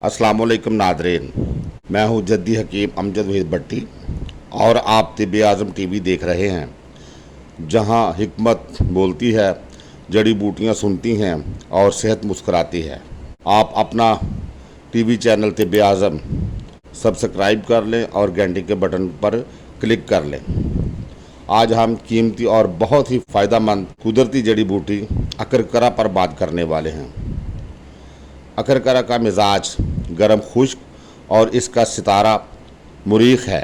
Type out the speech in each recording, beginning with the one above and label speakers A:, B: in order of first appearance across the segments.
A: अस्सलामुअलैकुम नादरीन, मैं हूँ जद्दी हकीम अमजद वहीद भट्टी और आप तिब्बे आज़म टीवी देख रहे हैं, जहाँ हिकमत बोलती है, जड़ी बूटियाँ सुनती हैं और सेहत मुस्कराती है। आप अपना टीवी चैनल तिब्बे आज़म सब्सक्राइब कर लें और घंटी के बटन पर क्लिक कर लें। आज हम कीमती और बहुत ही फ़ायदेमंद कुदरती जड़ी बूटी अकरकरा पर बात करने वाले हैं। अकरकरा का मिजाज गर्म खुश्क और इसका सितारा मुरीख है।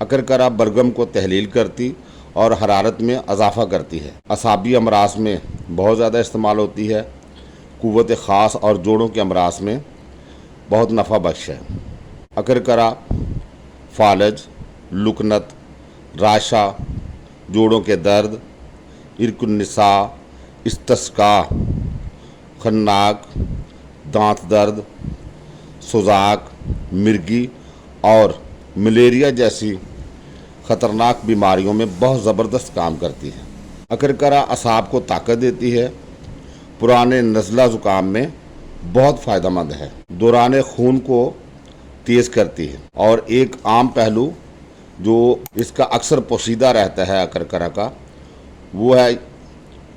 A: अकरकरा बलगम को तहलील करती और हरारत में इजाफ़ा करती है। असाबी अमराज में बहुत ज़्यादा इस्तेमाल होती है। कुव्वत ख़ास और जोड़ों के अमराज में बहुत नफ़ा बख्श है। अकरकरा फालज, लुकनत, राशा, जोड़ों के दर्द, इरकुन्निसा, इस्तस्का, खन्नाक, दांत दर्द, सुजाक, मिर्गी और मलेरिया जैसी ख़तरनाक बीमारियों में बहुत ज़बरदस्त काम करती है। अकरकरा असाब को ताकत देती है। पुराने नज़ला ज़ुकाम में बहुत फ़ायदेमंद है। दौरान खून को तेज़ करती है। और एक आम पहलू जो इसका अक्सर पोशीदा रहता है अकरकरा का, वो है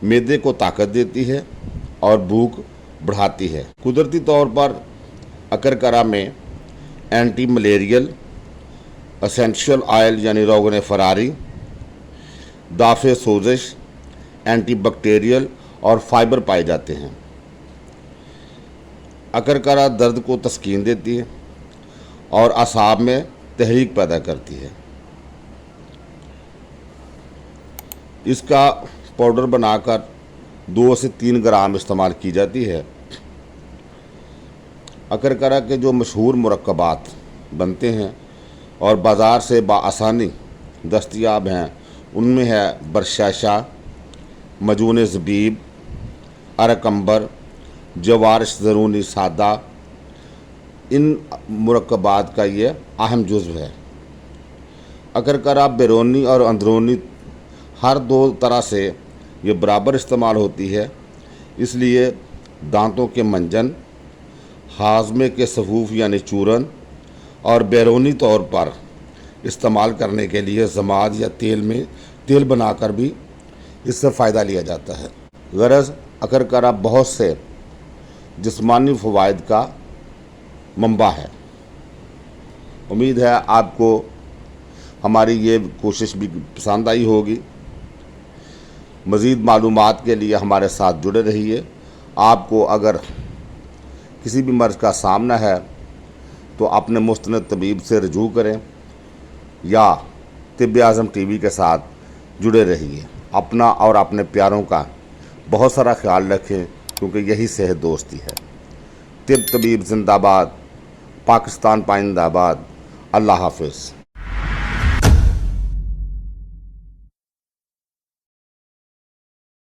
A: मैदे को ताकत देती है और भूख बढ़ाती है। कुदरती तौर पर अकरकरा में एंटी मलेरियल, एसेंशियल ऑयल यानी रोगन फरारी, दाफे सोजिश, एंटी बैक्टीरियल और फाइबर पाए जाते हैं। अकरकरा दर्द को तस्कीन देती है और असाब में तहरीक पैदा करती है। इसका पाउडर बनाकर 2 से 3 ग्राम इस्तेमाल की जाती है। अकरकरा के जो मशहूर मुरक्कबात बनते हैं और बाज़ार से बआसानी दस्तयाब हैं, उनमें है बरशाशा, मजून ज़बीब, अरकम्बर, जवारिश ज़रूनी सादा। इन मुरक्कबात का ये अहम जुज़्व है। अकरकरा बैरूनी और अंदरूनी हर 2 तरह से ये बराबर इस्तेमाल होती है। इसलिए दांतों के मंजन, हाजमे के सफूफ यानी चूरन और बैरूनी तौर पर इस्तेमाल करने के लिए जमाद या तेल बनाकर भी इससे फ़ायदा लिया जाता है। गरज अकरकरा बहुत से जिस्मानी फ़वाइद का मंबा है। उम्मीद है आपको हमारी ये कोशिश भी पसंद आई होगी। मज़ीद मालूमात के लिए हमारे साथ जुड़े रहिए। आपको अगर किसी भी मर्ज़ का सामना है तो अपने मुस्तनद तबीब से रजू करें या तिब्बे आज़म टीवी के साथ जुड़े रहिए। अपना और अपने प्यारों का बहुत सारा ख्याल रखें, क्योंकि यही सेहत दोस्ती है। तिब तबीब जिंदाबाद, पाकिस्तान पाइंदाबाद। अल्लाह हाफ़िज़।